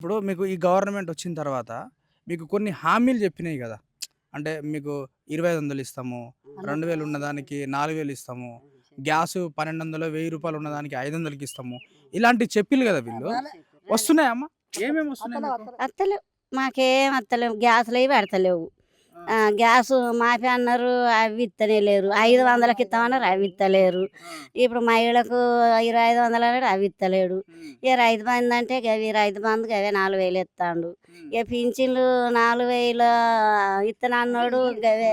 ఇప్పుడు మీకు ఈ గవర్నమెంట్ వచ్చిన తర్వాత మీకు కొన్ని హామీలు చెప్పినాయి కదా! అంటే మీకు 2500 ఇస్తాము. 2000 ఉన్నదానికి 4000 ఇస్తాము. గ్యాసు 1200, రూ. 1000 ఉన్నదానికి 500కి ఇస్తాము. ఇలాంటివి చెప్పిల్లు కదా వీళ్ళు. వస్తున్నాయా అమ్మ? ఏమేమి వస్తున్నాయి మీకు? అత్తలేవు. మాకేం అత్తలేవు. గ్యాసులయి పెడతలేవు. ఆ! గ్యాసు మాఫీ అన్నారు. అవి ఇత్తనే లేరు. 500కి ఇస్తామన్నారు. అవి ఇత్తలేరు. ఆ! ఇప్పుడు మహిళలకు 2500 అన్నాడు. అవి ఇత్తలేడు. హ్మ్. ఇక రైతు బంధు అంటే గవి రైతు బంధు గవే 4000 ఇస్తాండు. హ్మ్. ఇక పింఛన్లు 4000 ఇత్తనన్నాడు. గవే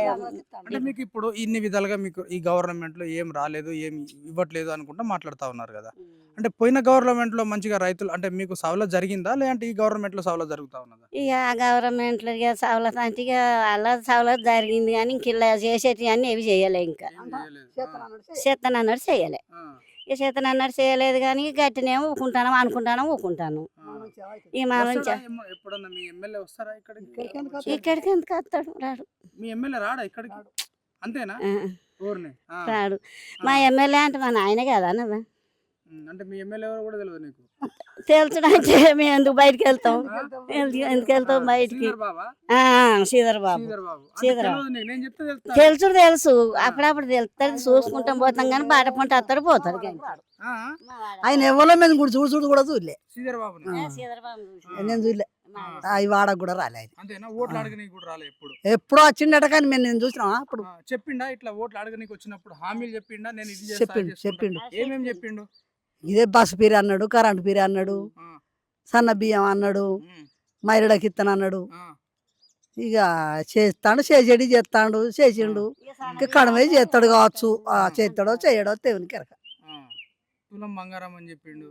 అంటే మీకు ఇప్పుడు ఇన్ని విధాలుగా మీకు ఈ గవర్నమెంట్‌లో ఏం రాలేదు, ఏం ఇవ్వట్లేదు అనుకుంటా మాట్లాడుతా ఉన్నారు కదా! అంటే పోయిన గవర్నమెంట్‌లో మంచిగా రైతులు అంటే మీకు సవలతు జరిగిందా? లేదంటే ఈ గవర్నమెంట్‌లో సవలతు జరుగుతా ఉన్నదా? ఇక గవర్నమెంట్లో ఇక సవలతు అంటే ఇక అలా సవలతు జరిగింది కానీ ఇంక ఇలా చేసేటివి అన్నీ ఏవి చేయలే ఇంకా. ఏం చేయలేదు. ఆ! చేత్తనన్నాడు చేయలే. ఆ! ఇక చేతనన్నాడు చేయలేదు కానీ గట్టినే ఊకుంటాను అనుకుంటాను. ఆ! ఇక మా నుంచి వస్తాడా ఎప్పుడన్నా మీ ఎమ్మెల్యే వస్తారా ఇక్కడికి? ఇక్కడికి ఎందుకు వస్తాడు? రాడు. మీ ఎమ్మెల్యే రాడా ఇక్కడికి? అంతేనా? ఆ, ఊరిని. ఆ! రాడు. ఆ! మా ఎమ్మెల్యే అంటే మా నాయన కదా అన్నదా. అంటే మీ ఎమ్మెల్యే ఎవరో కూడా తెలవదు నీకు. తెలుసుడంటే మేము ఎందుకు బయటికి వెళ్తాం? ఎందుకు ఆ! వెళ్తాం బయటికి? శ్రీధర్ బాబా? శ్రీధర్ బాబు. శ్రీధర్ బాబు. అంటే శ్రీధర్ తెలవదు నీకు. నేను చెప్తే తెలుస్తది. తెలుసు ఆ! అప్పుడప్పుడు తెలుస్తుంది. చూసుకుంటాం పోతాం కానీ బాట పంట వస్తాడు పోతాడు. ఆ! ఆయన ఎవరో మీద కూడా చూడు కూడా చూడలే. శ్రీధర్ బాబుని. శ్రీధర్ బాబు ఆ! నేను చూడలే. ఆ! ఈ వాడకు కూడా రాలే ఆయన. అంతేనా? ఓట్లు అడగనీకి కూడా రాలే ఎప్పుడు. ఎప్పుడో వచ్చిండట కానీ నేను చూసినా అప్పుడు ఆ! చెప్పిండా ఇట్లా ఓట్లు అడగనీకి వచ్చినప్పుడు హామీలు చెప్పిండా? నేను ఇది చేస్తా, చెప్పిండు అది చేసుకుంటా. చెప్పిండు ఏమేమి చెప్పిండు? ఇదే బస్సు పీరి అన్నాడు, కరెంటు పీరి అన్నాడు, ఆ! సన్న బియ్యం అన్నాడు, హ్మ్. మహిళకి ఇత్తను అన్నాడు. ఆ! ఇక చేస్తాడు చేసేది చేస్తాడు చేసిండు. ఇక కడమే చేస్తాడు కావచ్చు. చేస్తాడో చేయడో దేవునికి ఎరక. ఆ! తులం బంగారం అని చెప్పిండు.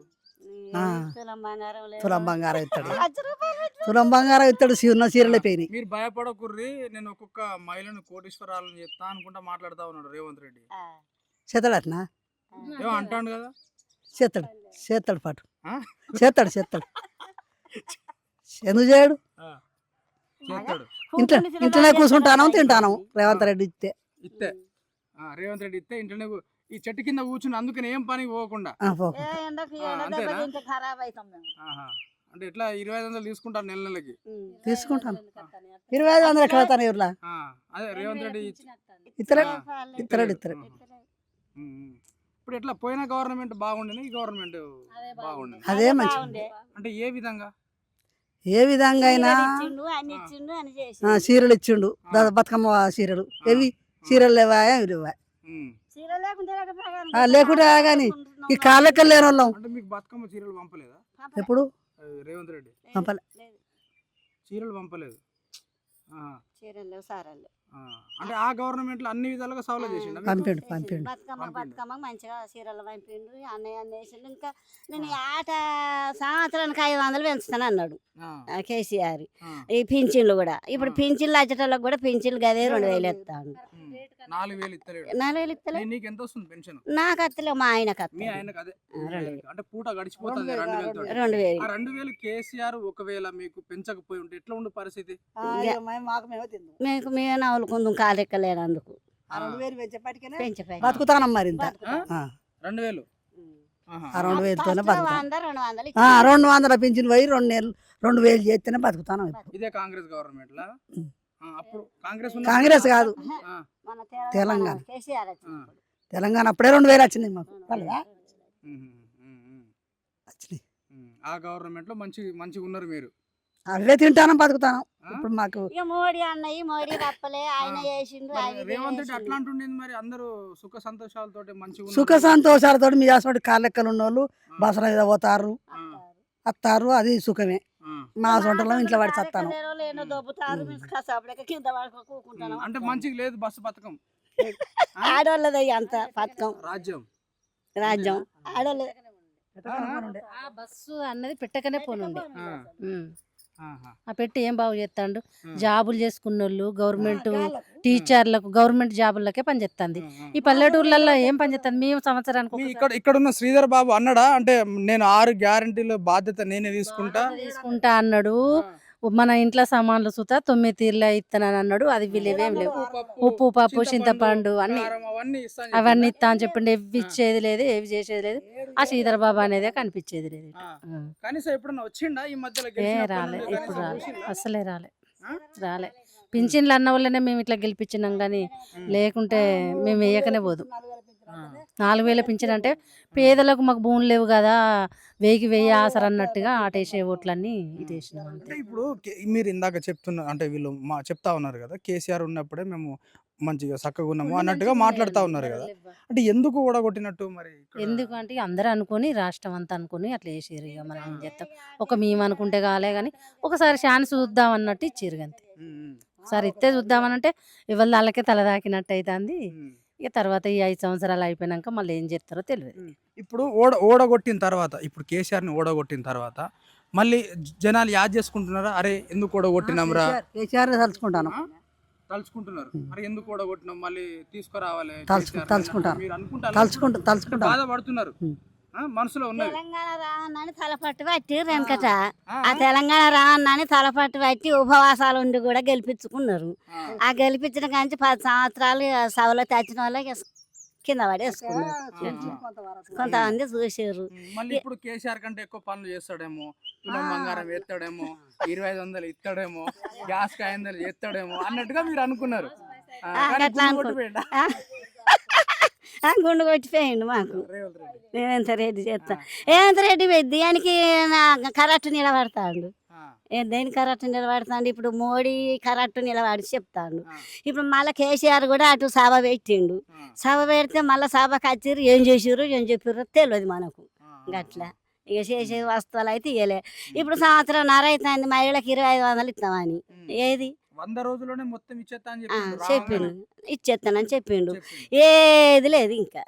ఆ. తులం బంగారం లేదు. తులం బంగారం ఇస్తాడు. 1,00,000 పెట్టి తులం బంగారం ఇస్తాడు. ఉన్న చీరలే పోయినాయి. మీరు భయపడకుర్రి, నేను ఒక్కొక్క మహిళను కోటీశ్వరాలను చెప్తా అనుకుంటా మాట్లాడుతా ఉన్నాడు రేవంత్ రెడ్డి. చేస్తాడు అట్నా? ఏమో అంటాడు కదా. చేస్తాడు చేస్తాడు పాటు ఆ? చేస్తాడు ఎందుకు చేయడు? ఆ! చేస్తాడు. ఇంట్లోనే కూర్చుంటాను తింటాను రేవంత్ రెడ్డి ఇస్తే. ఇత్తే. రేవంత్ రెడ్డి ఇత్తే ఇంట్లోనే ఈ చెట్టు కింద కూర్చుని అందుకని ఏం పనికి పోకుండా. పో. అంతేనా? ఖరాబ్ అవుతాం మేము. ఆహా. అంటే ఎట్లా 2500 తీసుకుంటారు నెల నెలకి. తీసుకుంటాను. 2500 ఎక్కడ అవుతాను ఎవరులా ఆ, అదే రేవంత్ రెడ్డి ఇతరుడు ఆ, ఇతరుడు ఉమ్, ఉమ్. ఇప్పుడు ఎట్లా పోయిన గవర్నమెంట్ బాగుండేనా ఈ గవర్నమెంట్ బాగుండే? అదే మంచి అంటే ఏ విధంగా? ఏ విధంగా అయినా చీరలు ఇచ్చిండు. బతుకమ్మ చీరలు ఎవి చీరలు లేవా ఏమి లేవా ఉమ్. లేకుంటే కానీ ఈ కాళ్ళెక్కలు లేని వాళ్ళం అంటే మీకు బతుకమ్మ చీరలు పంపలేదా ఎప్పుడు రేవంత్ రెడ్డి? పంపలే. చీరలు పంపలేదు. ఆహా. చీరలు సారాలు ఆ. అంటే ఆ గవర్నమెంట్ లో అన్ని విధాలుగా సవలతు చేసిండు పంపిండు బతుకమ్మ మంచిగా చీరలు పంపిండు. అన్నయ్య వేసిండు. ఇంకా నేను ఈ ఆట సంవత్సరానికి 500 పెంచుతాను అన్నాడు కేసీఆర్. ఈ పింఛన్లు కూడా ఇప్పుడు పింఛన్లు వచ్చేటోళ్ళకి కూడా పింఛన్లు గదే 2000 ఇస్తాను. 4000 ఇస్తలేడు. 4000 ఇస్తలే. నీకు ఎంత వస్తుంది పెన్షన్? నాకు అత్తలే మా ఆయనకు మీ అత్తలే. ఆయనకు అదే అంటే పూట గడిచిపోతుంది 2000 తోటి. 2000 ఆ 2000 కేసీఆర్ ఒకవేళ మీకు పెంచకపోయి ఉంటే ఎట్లా ఉండే పరిస్థితి? మేము మేము నవ్వులుకుందాం కాలెక్కలేనందుకు పెంచిపోయి బతుకుతానం మరి ఇంత 2000. ఆహా. ఆ 2000తోనే బతుకుతాం. 200 200 పింఛన్ పోయి 2000 చేస్తేనే బతుకుతాను ఇప్పుడు. ఇదే కాంగ్రెస్ గవర్నమెంట్ లా ఉమ్. అప్పుడు కాంగ్రెస్ కాంగ్రెస్ కాదు ఆ, మన తెలంగాణ. కేసీఆర్ వచ్చినప్పుడు. తెలంగాణ అప్పుడే 2000 వచ్చినాయి మాకు రాలేదా? ఉమ్, ఉమ్, ఉమ్, వచ్చినాయి. ఆ గవర్నమెంట్ లో మంచిగా ఉన్నారు మీరు. అవే తింటాను బతుకుతాను. ఇప్పుడు మాకు ఇక మోడీ అన్నయ్య మోడీ తప్పలే ఆయన చేసిండు. మరి ఆయన రేవంత్ రెడ్డి చేసిండు. అట్లా అంటుండేది మరి అందరూ సుఖ సంతోషాలతో మంచిగా సుఖ సంతోషాలతో మీ అసలు కాళ్ళెక్కలు ఉన్న వాళ్ళు బసల మీద పోతారు వస్తారు. అది సుఖమే. మా సొంటలో ఇంట్లో పడి చస్తాను. లేనో దొబ్బుతారు. మేము కసాపులకి కింద పడుకో కూకుంటున్నాం. అంటే మంచిగా లేదు బస్సు పథకం. ఆడోళ్ళది అంత పథకం రాజ్యం రాజ్యం ఆడోళ్ళది. ఆ బస్సు అన్నది పెట్టకనే పోనుండే. ఆ, ఉమ్. ఆహా. ఆ పెట్టి ఏం బాగు చేస్తాడు? ఆ. జాబులు చేసుకున్న వాళ్ళు గవర్నమెంట్ టీచర్లకు గవర్నమెంట్ జాబులకే పనిచేస్తుంది. ఆ, ఈ పల్లెటూర్లలో ఏం పనిచేస్తుంది? మేము సంవత్సరానికి మీ ఒకసారి ఇక్కడ ఉన్న శ్రీధర్ బాబు అన్నాడా అంటే నేను 6 గ్యారంటీల బాధ్యత నేనే తీసుకుంటా? తీసుకుంటా అన్నాడు. మన ఇంట్లో సామాన్లు సుత 9 తీర్ల ఇస్తానని అన్నాడు. అది వీళ్ళేవేం లేవు. ఉప్పు, పప్పు, చింతపండు అన్ని అవన్నీ ఇస్తా అని చెప్పిండు. ఎవి ఇచ్చేది లేదు, ఏవి చేసేది లేదు. ఆ శ్రీధర్ బాబు అనేది కనిపించేది లేదు ఇటు. కనీసం ఎప్పుడన్నా వచ్చిండా ఈ మధ్యలో ఏ గెలిచినప్పటి రాలే, నుండి ఎప్పుడు కనీసం రాలే, చూసిండా? అసలే రాలే, రాలే. పింఛన్లు అన్న వాళ్ళనే మేము ఇట్లా గెలిపించినాం కానీ లేకుంటే మేము వేయకనే పోదు. 4000 పింఛన్ అంటే పేదలకు మాకు భూములు లేవు కదా, 1000 ఆసర అన్నట్టుగా ఆటేసే ఓట్లన్నీ ఇటు వేసినాం అంతే. అంటే ఇప్పుడు మీరు ఇందాక అంటే వీళ్ళు చెప్తా ఉన్నారు కదా, కేసీఆర్ ఉన్నప్పుడే మేము మంచిగా చక్కగా ఉన్నాము అన్నట్టుగా మాట్లాడుతా ఉన్నారు కదా. అంటే ఎందుకు ఓడగొట్టినట్టు మరి ఇక్కడ? ఎందుకంటే అందరూ అనుకొని రాష్ట్రం అంతా అనుకొని అట్లా వేసారు. ఇక మనం ఏం చేస్తాం, ఒక మేము అనుకుంటే కాలే కానీ ఒకసారి ఛాన్స్ చూద్దాం అన్నట్టు ఇచ్చారు అంతే. ఉమ్, ఒకసారి ఇస్తే చూద్దామనంటే ఇవాళ వాళ్ళకే తల దాకినట్టు అవుతుంది. ఉమ్. ఇక తర్వాత ఈ 5 సంవత్సరాలు అయిపోయినాక మళ్ళీ ఏం చేస్తారో తెలియదు. ఇప్పుడు ఓడగొట్టిన తర్వాత, ఇప్పుడు కేసీఆర్ని ఓడగొట్టిన తర్వాత మళ్ళీ జనాలు యాద్ చేసుకుంటున్నారా? అరే ఎందుకు ఓడగొట్టినాంరా కేసీఆర్ తలుచుకుంటాను. తలుచుకుంటున్నారు. అరే ఎందుకు ఓడగొట్టినాం, మళ్ళీ తీసుకురావాలి తలుచుకుంటాను. కేసీఆర్ మీరు అనుకుంటారు, తలుచుకుంటాను. బాధపడుతున్నారు. మనసులో ఉన్నది. తెలంగాణ రావన్నాని తలపట్టు పట్టి వెనకట ఆ తెలంగాణ రావన్నాని తలపట్టు పట్టి ఉపవాసాలు ఉండి కూడా గెలిపించుకున్నారు. ఆ గెలిపించిన కాంచి 10 సంవత్సరాలు సభలో తెచ్చిన వాళ్ళకి కింద పడేసుకున్నారు. కొంతమంది చూసారు. మళ్ళీ ఇప్పుడు కేసీఆర్ కంటే ఎక్కువ పనులు చేస్తాడేమో, తులం బంగారం ఎత్తాడేమో, 2500 ఇస్తాడేమో, గ్యాస్ 500 ఎత్తాడేమో అన్నట్టుగా మీరు అనుకున్నారు. కానీ అట్లా గుండు కొట్టిపోయిండా? గుండు కొట్టిపోయిండు మాకు. రేవంత్ రెడ్డి. రేవంత్ రెడ్డి చేస్తా రేవంత్ రెడ్డి దేనికి కరెక్ట్ నిలబడతాడు. దేనికి కరెక్ట్ నిలబడతాడు. ఇప్పుడు మోడీ కరెక్ట్ నిలబడి చెప్తాడు. ఇప్పుడు మళ్ళీ కేసీఆర్ కూడా అటు సభ పెట్టిండు. సభ పెడితే మళ్ళీ సభకు వచ్చిర్రు, ఏం చేసిర్రు ఏం చెప్పిర్రు తెలియదు మనకు. గట్లా ఇక చేసే వస్తువులు అయితే ఇవ్వలే. ఇప్పుడు సంవత్సరం అవుతుంది మహిళలకు 2500 ఇస్తామని. ఏది 100 రోజుల్లోనే మొత్తం ఇచ్చేస్తా అని చెప్పిండు, ఇచ్చేస్తానని చెప్పిండు. ఏది లేదు ఇంకా.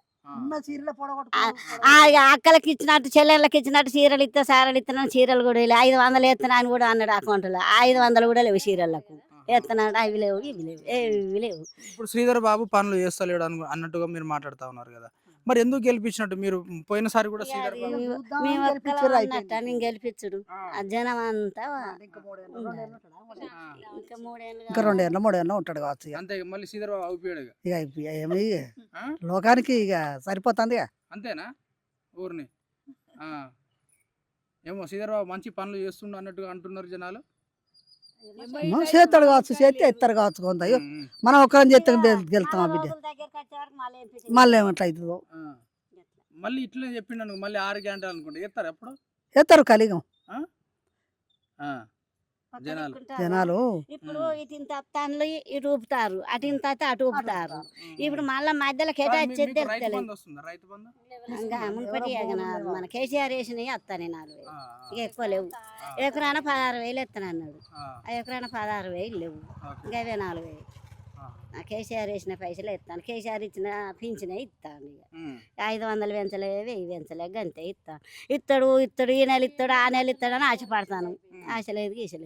అక్కలకి ఇచ్చినట్టు చెల్లెళ్ళకి ఇచ్చినట్టు చీరలు ఇస్తే సారలు ఇస్తున్నాను, చీరలు కూడా లేవు. 500 ఎత్తున్నా అని కూడా అన్నాడు అకౌంట్లో. 500 కూడా లేవు చీరలకు. ఎత్తనాడు అవి లేవు ఇవి లేవు ఏవి లేవు. ఇప్పుడు శ్రీధర్ బాబు పనులు చేస్తలేడు అన్నట్టుగా మీరు మాట్లాడుతా ఉన్నారు కదా, మరి ఎందుకు గెలిపించినట్టు? మీరు పోయినసారి కూడా శ్రీధర్ బాబు మేము ఒక్కళ్ళం నేను గెలిపించుడు ఆ జనం అంతా ఇంకా 3 ఇంకా 2 ఏళ్ళు 3 ఏళ్ళు ఉంటాడు కావచ్చు. అంతే. మళ్ళీ శ్రీధర్ బాబు అవుపోయాడు. ఇక ఏమి లోకానికి ఇక సరిపోతుంది. అంతేనా? ఊరిని ఏమో శ్రీధర్ బాబు మంచి పనులు చేస్తుండు అన్నట్టుగా అంటున్నారు జనాలు. చేస్తాడు కావచ్చు, చేస్తే ఎత్తారు కావచ్చు. కొంత అయ్యో మనం ఒక్కరం చేస్తే గెలుస్తాం. ఆ బిడ్డ మళ్ళీ ఏమట్లా అవుతుందో. మళ్ళీ ఇట్లనే చెప్పిండు, మళ్ళీ 6 గంటలు అనుకుంటా ఎత్తారు ఎప్పుడు ఎత్తారు కలిగం జనాలు. ఇప్పుడు ఇటు ఇంత అత్తాన్లు ఇటు ఊపుతారు, అటు ఇంత అటు ఊపుతారు. ఇప్పుడు మళ్ళీ మధ్యలో కేటాయించేది తెలుస్తలేదు. ఇంకా మున్పటి మన కేసీఆర్ వేసినవి వస్తాను 4000. ఇక ఎక్కువ లేవు. ఎకరాన 16,000 ఎత్తాను అన్నాడు. ఆ ఎకరాన 16,000 లేవు. ఇంకా అవే 4,000. కేసీఆర్ వేసిన పైసలు ఎత్తాను. కేసీఆర్ ఇచ్చిన పింఛనే ఇస్తాను. ఇక 500 పెంచలే 1000 పెంచలే గంతే ఇస్తాను. ఇస్తాడు ఈ నెల ఇస్తాడు ఆ నెల ఇస్తాడు అని ఆశపడతాను. ఆశ లేదు గీసలేదు.